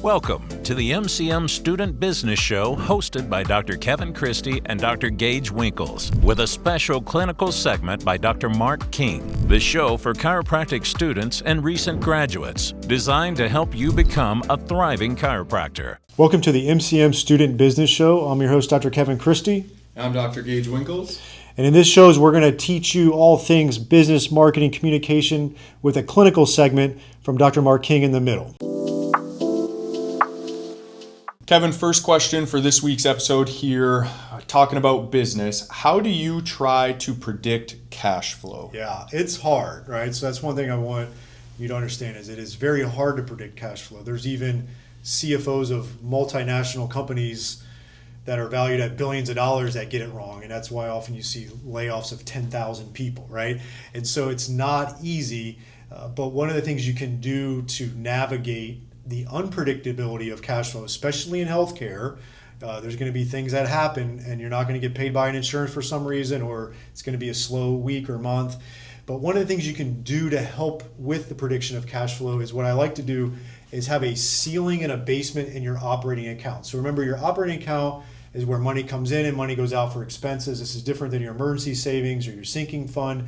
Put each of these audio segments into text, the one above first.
Welcome to the MCM Student Business Show hosted by Dr. Kevin Christie and Dr. Gage Winkles, with a special clinical segment by Dr. Mark King. The show for chiropractic students and recent graduates, designed to help you become a thriving chiropractor. Welcome to the MCM Student Business Show. I'm your host, Dr. Kevin Christie. I'm Dr. Gage Winkles. And in this show, we're going to teach you all things business, marketing, communication with a clinical segment from Dr. Mark King in the middle. Kevin, first question for this week's episode here, talking about business. How do you try to predict cash flow? Yeah, it's hard, right? So that's one thing I want you to understand is it is very hard to predict cash flow. There's even CFOs of multinational companies that are valued at billions of dollars that get it wrong. And that's why often you see layoffs of 10,000 people, right? And so it's not easy, but one of the things you can do to navigate the unpredictability of cash flow, especially in healthcare, there's going to be things that happen and you're not going to get paid by an insurance for some reason, or it's going to be a slow week or month. But one of the things you can do to help with the prediction of cash flow is what I like to do is have a ceiling and a basement in your operating account. So remember, your operating account is where money comes in and money goes out for expenses. This is different than your emergency savings or your sinking fund.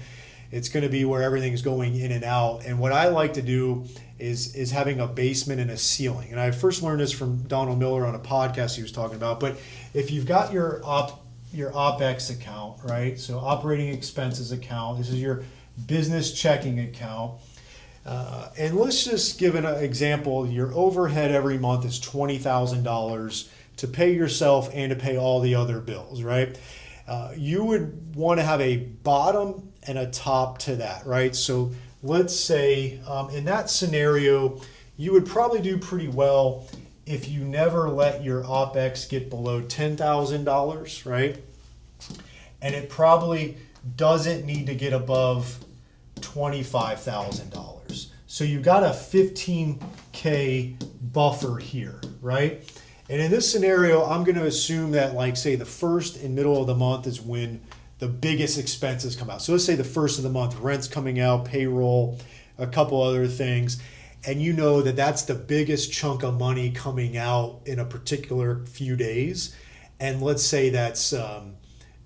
It's going to be where everything's going in and out. And what I like to do is having a basement and a ceiling. And I first learned this from Donald Miller on a podcast he was talking about. But if you've got your OpEx account, right? So operating expenses account, this is your business checking account. And let's just give an example. Your overhead every month is $20,000 to pay yourself and to pay all the other bills, right? You would want to have a bottom and a top to that, right? So let's say in that scenario, you would probably do pretty well if you never let your OpEx get below $10,000, right? And it probably doesn't need to get above $25,000. So you've got a $15K buffer here, right? And in this scenario, I'm going to assume that, like, say, the first and middle of the month is when the biggest expenses come out. So let's say the first of the month, rent's coming out, payroll, a couple other things, and you know that that's the biggest chunk of money coming out in a particular few days. And let's say that's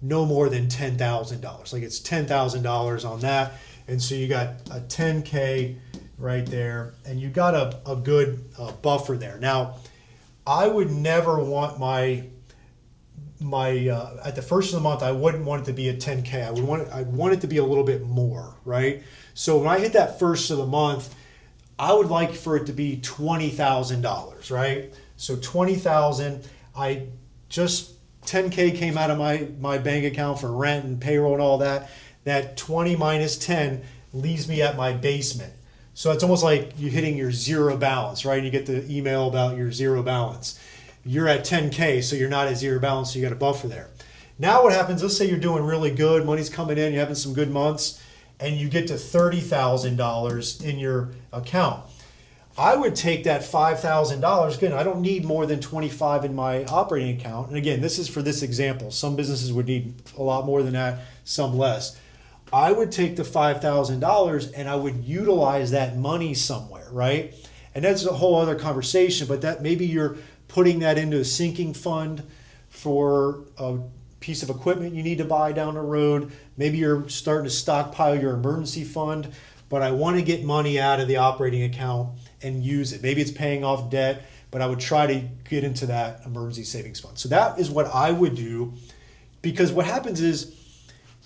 no more than $10,000. Like, it's $10,000 on that. And so you got a 10K right there, and you got a good buffer there. Now, I would never want my at the first of the month, I wouldn't want it to be a 10K. I'd want it to be a little bit more, right? So when I hit that first of the month, I would like for it to be $20,000, right? So $20,000, 10K came out of my bank account for rent and payroll and all that. That 20 minus 10 leaves me at my basement. So it's almost like you're hitting your zero balance, right? You get the email about your zero balance. You're at 10K, so you're not at zero balance, so you got a buffer there. Now what happens, let's say you're doing really good, money's coming in, you're having some good months, and you get to $30,000 in your account. I would take that $5,000, again, I don't need more than $25 in my operating account. And again, this is for this example. Some businesses would need a lot more than that, some less. I would take the $5,000 and I would utilize that money somewhere, right? And that's a whole other conversation, but that maybe you're putting that into a sinking fund for a piece of equipment you need to buy down the road. Maybe you're starting to stockpile your emergency fund, but I want to get money out of the operating account and use it. Maybe it's paying off debt, but I would try to get into that emergency savings fund. So that is what I would do, because what happens is,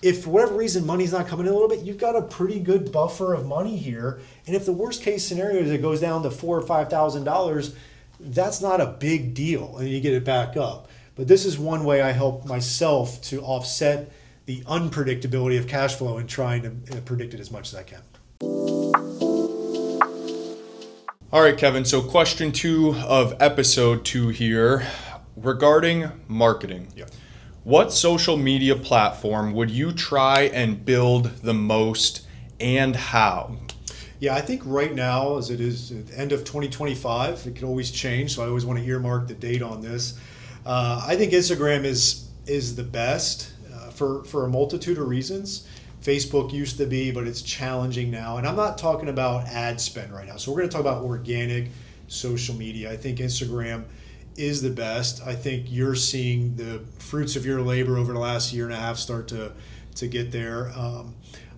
if for whatever reason money's not coming in a little bit, you've got a pretty good buffer of money here. And if the worst case scenario is it goes down to $4,000 or $5,000, that's not a big deal, and you get it back up. But this is one way I help myself to offset the unpredictability of cash flow and trying to predict it as much as I can. All right, Kevin. So question 2 of episode 2 here regarding marketing. Yeah. What social media platform would you try and build the most, and how? Yeah, I think right now, as it is at the end of 2025, it can always change, so I always want to earmark the date on this. I think Instagram is the best for a multitude of reasons. Facebook used to be, but it's challenging now. And I'm not talking about ad spend right now. So we're going to talk about organic social media. I think Instagram is the best. I think you're seeing the fruits of your labor over the last year and a half start to get there.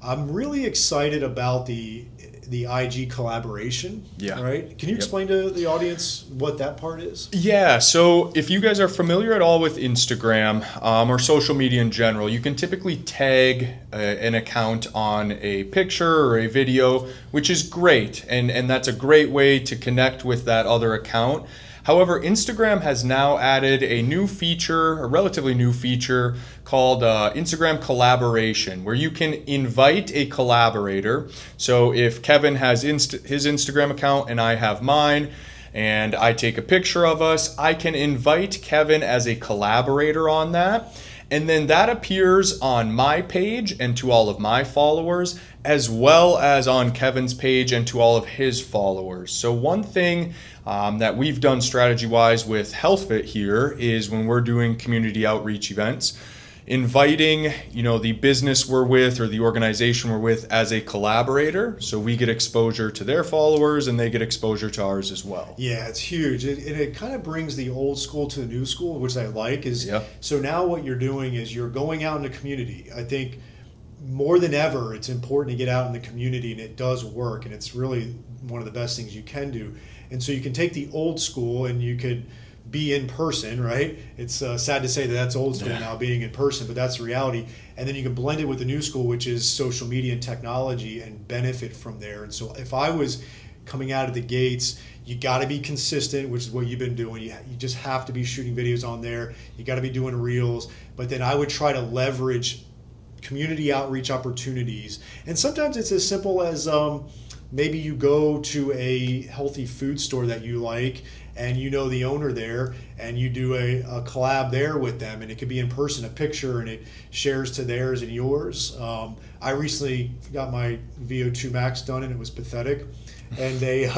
I'm really excited about the IG collaboration. Yeah. Right. Can you explain to the audience what that part is? Yeah. So if you guys are familiar at all with Instagram or social media in general, you can typically tag an account on a picture or a video, which is great. And that's a great way to connect with that other account. However, Instagram has now added a new feature, a relatively new feature called Instagram collaboration, where you can invite a collaborator. So if Kevin has his Instagram account and I have mine, and I take a picture of us, I can invite Kevin as a collaborator on that. And then that appears on my page and to all of my followers, as well as on Kevin's page and to all of his followers. So one thing that we've done strategy-wise with HealthFit here is when we're doing community outreach events, inviting, the business we're with or the organization we're with as a collaborator, so we get exposure to their followers and they get exposure to ours as well. Yeah, it's huge. It kind of brings the old school to the new school, which I like. So now what you're doing is you're going out in the community. I think more than ever, it's important to get out in the community, and it does work, and it's really one of the best things you can do. And so you can take the old school and you could be in person, right? It's sad to say that that's old school now, being in person, but that's the reality. And then you can blend it with the new school, which is social media and technology, and benefit from there. And so if I was coming out of the gates, you got to be consistent, which is what you've been doing. You just have to be shooting videos on there. You got to be doing reels. But then I would try to leverage community outreach opportunities. And sometimes it's as simple as maybe you go to a healthy food store that you like, and the owner there, and you do a collab there with them, and it could be in person, a picture, and it shares to theirs and yours. I recently got my VO2 max done, and it was pathetic, and they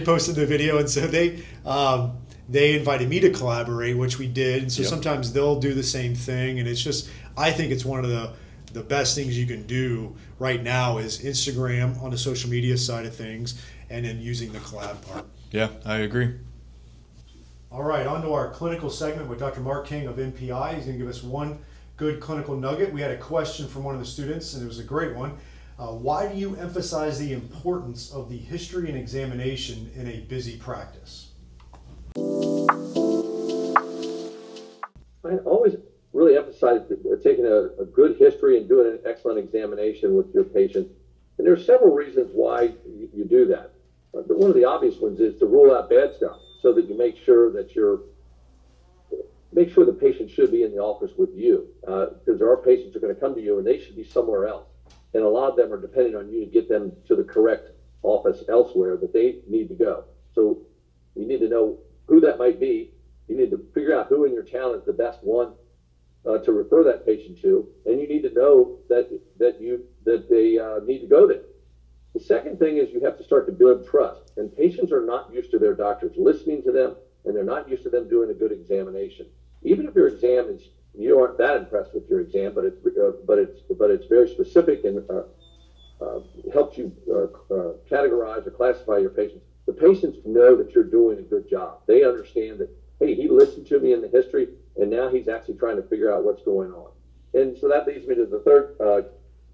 posted the video, and so they invited me to collaborate, which we did, and so sometimes they'll do the same thing, and it's just, I think it's one of the best things you can do right now is Instagram on the social media side of things, and then using the collab part. Yeah, I agree. All right, on to our clinical segment with Dr. Mark King of MPI. He's going to give us one good clinical nugget. We had a question from one of the students, and it was a great one. Why do you emphasize the importance of the history and examination in a busy practice? I always really emphasize taking a good history and doing an excellent examination with your patient. And there are several reasons why you do that. But one of the obvious ones is to rule out bad stuff, so that you make sure the patient should be in the office with you, because there are patients who are going to come to you and they should be somewhere else, and a lot of them are depending on you to get them to the correct office elsewhere that they need to go. So you need to know who that might be. You need to figure out who in your town is the best one to refer that patient to, and you need to know that they need to go there. The second thing is you have to start to build trust, and patients are not used to their doctors listening to them, and they're not used to them doing a good examination. Even if your exam is, you aren't that impressed with your exam, but it's very specific and helps you categorize or classify your patients. The patients know that you're doing a good job. They understand that, hey, he listened to me in the history, and now he's actually trying to figure out what's going on. And so that leads me to the third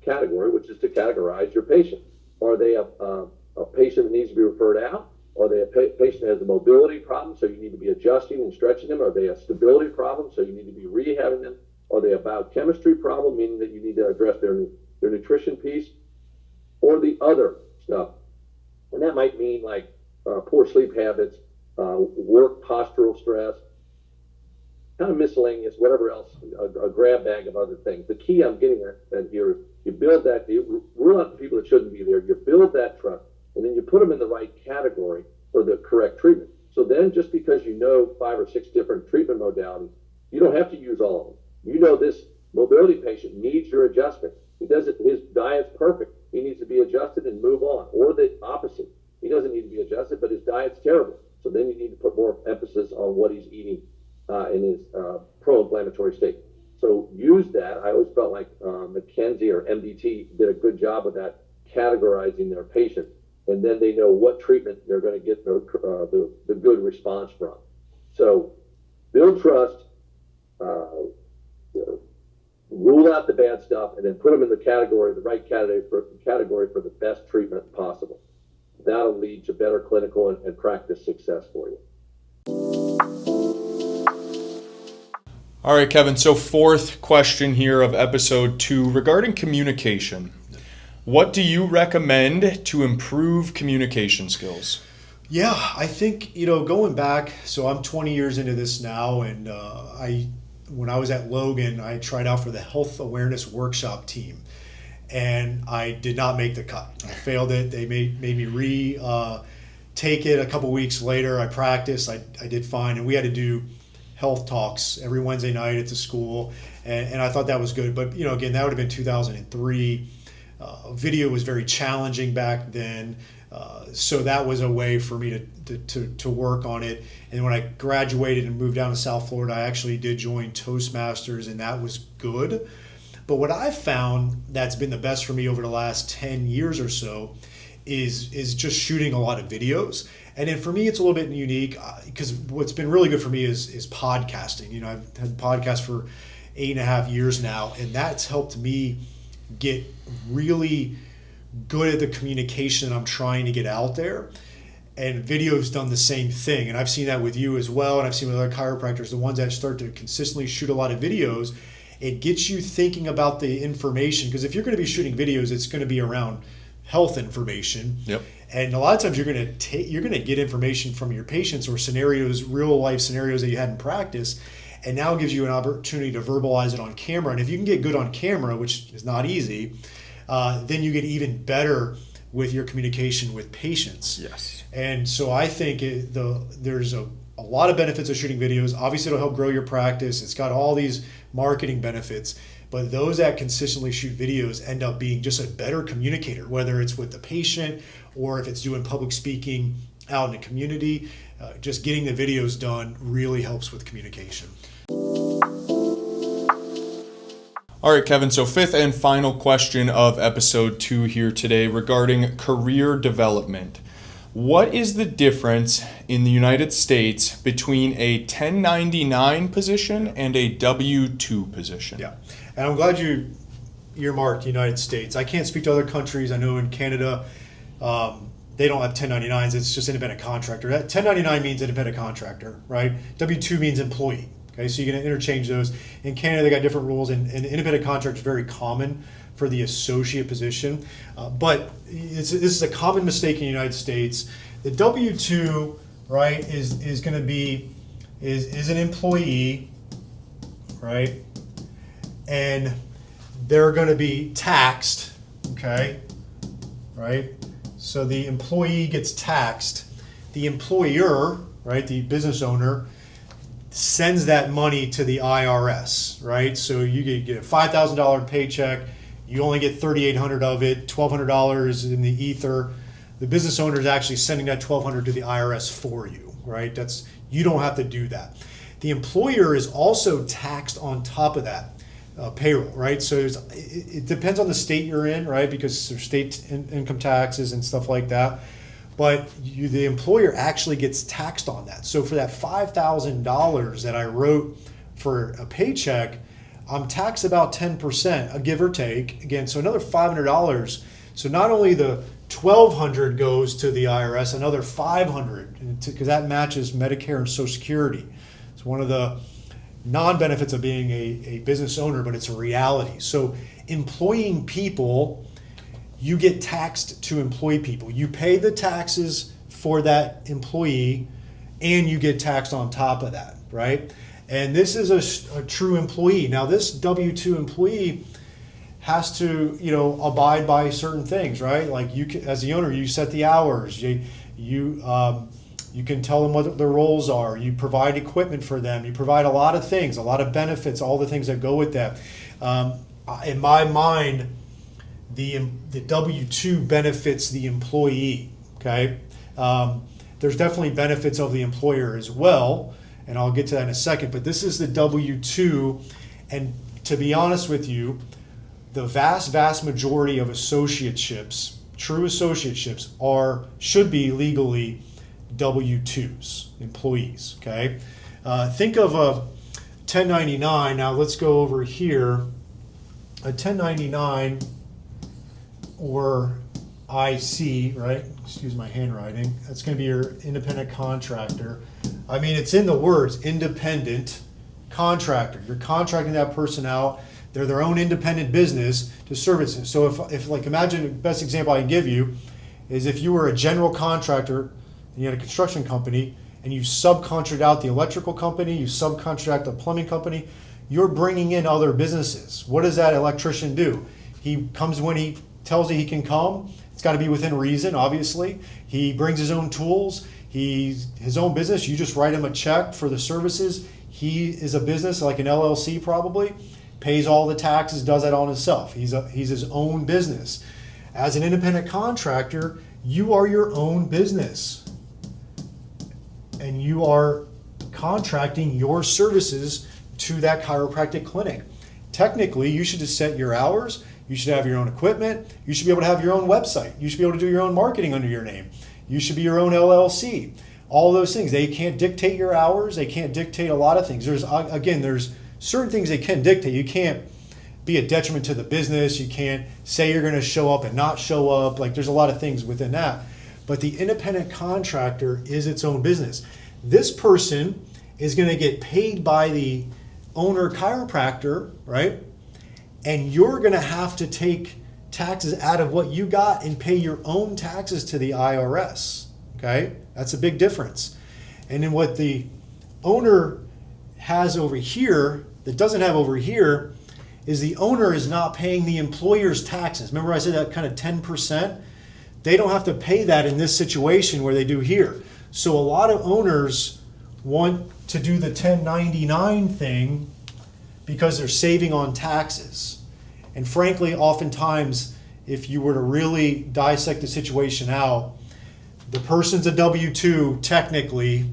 category, which is to categorize your patient. Are they a patient that needs to be referred out? Are they a patient that has a mobility problem, so you need to be adjusting and stretching them? Are they a stability problem, so you need to be rehabbing them? Are they a biochemistry problem, meaning that you need to address their nutrition piece? Or the other stuff? And that might mean like poor sleep habits, work postural stress, kind of miscellaneous, whatever else, a grab bag of other things. The key I'm getting at here is you build that, you rule out the people that shouldn't be there, you build that trust, and then you put them in the right category for the correct treatment. So then just because you know 5 or 6 different treatment modalities, you don't have to use all of them. You know this mobility patient needs your adjustment. His diet's perfect. He needs to be adjusted and move on. Or the opposite. He doesn't need to be adjusted, but his diet's terrible. So then you need to put more emphasis on what he's eating in his pro-inflammatory state. So use that. I always felt like McKenzie or MDT did a good job of that, categorizing their patients. and then they know what treatment they're going to get the good response from. So build trust, rule out the bad stuff, and then put them in the right category for the best treatment possible. That'll lead to better clinical and practice success for you. All right, Kevin. So fourth question here of episode 2 regarding communication. What do you recommend to improve communication skills? Yeah, I think, going back, so I'm 20 years into this now, and when I was at Logan, I tried out for the health awareness workshop team, and I did not make the cut. I failed it. They made me take it a couple weeks later. I practiced. I did fine, and we had to do health talks every Wednesday night at the school, and I thought that was good. But again, that would have been 2003. Video was very challenging back then, so that was a way for me to work on it. And when I graduated and moved down to South Florida, I actually did join Toastmasters, and that was good. But what I've found that's been the best for me over the last 10 years or so is just shooting a lot of videos. And then for me, it's a little bit unique because what's been really good for me is podcasting. I've had podcasts for 8.5 years now, and that's helped me get really good at the communication I'm trying to get out there. And video's done the same thing. And I've seen that with you as well. And I've seen with other chiropractors, the ones that start to consistently shoot a lot of videos, it gets you thinking about the information. Because if you're going to be shooting videos, it's going to be around health information. Yep. And a lot of times you're going to get information from your patients or scenarios, real life scenarios that you had in practice. And now it gives you an opportunity to verbalize it on camera. And if you can get good on camera, which is not easy, then you get even better with your communication with patients. Yes. And so I think there's a lot of benefits of shooting videos. Obviously, it'll help grow your practice. It's got all these marketing benefits. But those that consistently shoot videos end up being just a better communicator, whether it's with the patient or if it's doing public speaking out in the community. Just getting the videos done really helps with communication. All right, Kevin. So fifth and final question of episode 2 here today regarding career development. What is the difference in the United States between a 1099 position and a W-2 position? Yeah, and I'm glad you earmarked the United States. I can't speak to other countries. I know in Canada, they don't have 1099s. It's just independent contractor. That 1099 means independent contractor, right? W-2 means employee. Okay, so you can interchange those. In Canada, they got different rules, and independent contractor is very common for the associate position. But this is a common mistake in the United States. The W-2, right, is going to be is an employee, right, and they're going to be taxed. Okay, right. So the employee gets taxed. The employer, right, the business owner, sends that money to the IRS, right? So you get a $5,000 paycheck. You only get $3,800 of it, $1,200 in the ether. The business owner is actually sending that $1,200 to the IRS for you, right? You don't have to do that. The employer is also taxed on top of that payroll, right? So it depends on the state you're in, right? Because there's state income taxes and stuff like that. But the employer actually gets taxed on that. So for that $5,000 that I wrote for a paycheck, I'm taxed about 10%, a give or take. Again, so another $500. So not only the $1,200 goes to the IRS, another $500, because that matches Medicare and Social Security. It's one of the non-benefits of being a business owner, but it's a reality. So employing people, you get taxed to employ people. You pay the taxes for that employee, and you get taxed on top of that, right? And this is a true employee. Now, this W-2 employee has to, abide by certain things, right? Like as the owner, you set the hours. You can tell them what their roles are. You provide equipment for them. You provide a lot of things, a lot of benefits, all the things that go with that. In my mind, the W-2 benefits the employee, okay? There's definitely benefits of the employer as well, and I'll get to that in a second, but this is the W-2, and to be honest with you, the vast majority of associateships true associateships should be legally W-2s, employees, okay? Think of a 1099. Now let's go over here. A 1099 or IC, right? Excuse my handwriting. That's going to be your independent contractor. I mean, it's in the words, independent contractor. You're contracting that person out. They're their own independent business to service it. So if like, imagine the best example I can give you is if you were a general contractor and you had a construction company and you subcontract out the electrical company, you subcontract the plumbing company, you're bringing in other businesses. What does that electrician do? He comes when he tells you he can come. It's got to be within reason, obviously. He brings his own tools. He's his own business. You just write him a check for the services. He is a business like an LLC probably, pays all the taxes, does that on himself. He's his own business. As an independent contractor, you are your own business. And you are contracting your services to that chiropractic clinic. Technically, you should just set your hours. You should have your own equipment. You should be able to have your own website. You should be able to do your own marketing under your name. You should be your own LLC. All those things. They can't dictate your hours. They can't dictate a lot of things. There's certain things they can dictate. You can't be a detriment to the business. You can't say you're going to show up and not show up. Like, there's a lot of things within that. But the independent contractor is its own business. This person is going to get paid by the owner chiropractor, right? And you're going to have to take taxes out of what you got and pay your own taxes to the IRS, okay? That's a big difference. And then what the owner has over here that doesn't have over here is the owner is not paying the employer's taxes. Remember I said that kind of 10%? They don't have to pay that in this situation where they do here. So a lot of owners want to do the 1099 thing because they're saving on taxes. And frankly, oftentimes, if you were to really dissect the situation out, the person's a W-2 technically,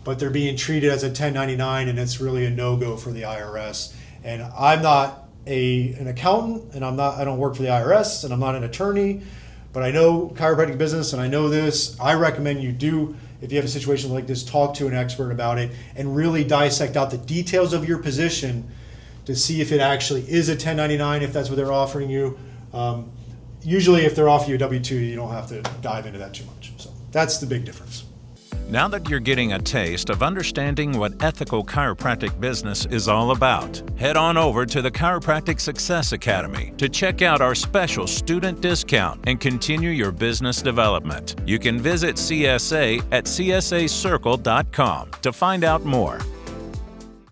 but they're being treated as a 1099, and it's really a no-go for the IRS. And I'm not an accountant, and I don't work for the IRS, and I'm not an attorney, but I know chiropractic business, and I know this. I recommend you do, if you have a situation like this, talk to an expert about it and really dissect out the details of your position to see if it actually is a 1099, if that's what they're offering you. Usually if they're offering you a W-2, you don't have to dive into that too much. So that's the big difference. Now that you're getting a taste of understanding what ethical chiropractic business is all about, head on over to the Chiropractic Success Academy to check out our special student discount and continue your business development. You can visit CSA at csacircle.com to find out more.